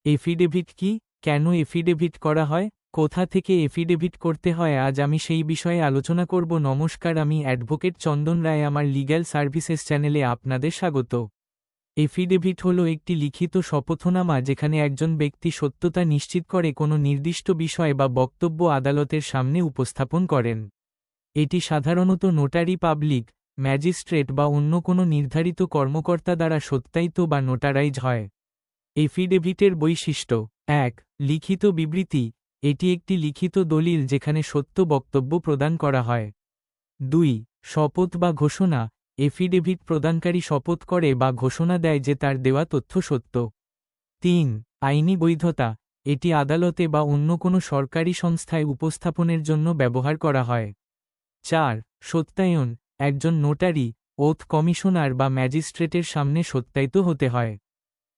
Affidavit কি, কেন affidavit করা হয়, কোথা থেকে এফিডেভিট করতে হয়, আজ আমি সেই বিষয়ে আলোচনা করব। নমস্কার, আমি অ্যাডভোকেট চন্দন রায়, আমার লিগ্যাল সার্ভিসেস চ্যানেলে আপনাদের স্বাগত। এফিডেভিট হলো একটি লিখিত শপথনামা যেখানে একজন ব্যক্তি সত্যতা নিশ্চিত করে কোনো নির্দিষ্ট বিষয় বা বক্তব্য আদালতের সামনে উপস্থাপন করেন। এটি সাধারণত নোটারি পাবলিক, ম্যাজিস্ট্রেট বা অন্য কোনো নির্ধারিত কর্মকর্তা দ্বারা সত্যায়িত বা নোটারাইজ হয়। এফিডেভিটের বৈশিষ্ট্য: ১. লিখিত বিবৃতি। এটি একটি লিখিত দলিল যেখানে সত্য বক্তব্য প্রদান করা হয়। ২. শপথ বা ঘোষণা। এফিডেভিট প্রদানকারী শপথ করে বা ঘোষণা দেয় যে তার দেওয়া তথ্য সত্য। ৩. আইনি বৈধতা। এটি আদালতে বা অন্য কোনো সরকারি সংস্থায় উপস্থাপনের জন্য ব্যবহার করা হয়। ৪. সত্যায়ন। একজন নোটারি, ওথ কমিশনার বা ম্যাজিস্ট্রেটের সামনে সত্যায়িত হতে হয়।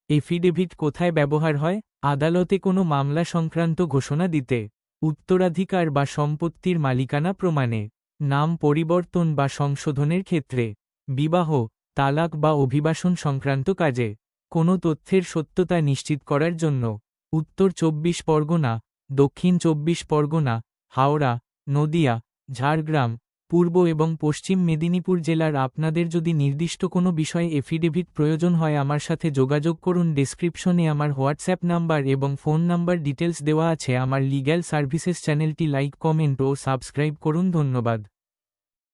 এফিডেভিট কোথায় ব্যবহার হয়? আদালতে কোনো মামলা সংক্রান্ত ঘোষণা দিতে, উত্তরাধিকার বা সম্পত্তির মালিকানা প্রমাণে, নাম পরিবর্তন বা সংশোধনের ক্ষেত্রে, বিবাহ, তালাক বা অভিবাসন সংক্রান্ত কাজে, কোনো তথ্যের সত্যতা নিশ্চিত করার জন্য। উত্তর ২৪ পরগনা, দক্ষিণ ২৪ পরগনা, হাওড়া, নদিয়া, ঝাড়গ্রাম, পূর্ব এবং পশ্চিম মেদিনীপুর জেলার। আপনাদের যদি নির্দিষ্ট কোনো বিষয়ে এফিডেভিট প্রয়োজন হয় আমার সাথে যোগাযোগ করুন। ডেসক্রিপশনে আমার হোয়াটসঅ্যাপ নাম্বার এবং ফোন নাম্বার ডিটেলস দেওয়া আছে। আমার লিগ্যাল সার্ভিসেস চ্যানেলটি লাইক, কমেন্ট ও সাবস্ক্রাইব করুন। ধন্যবাদ।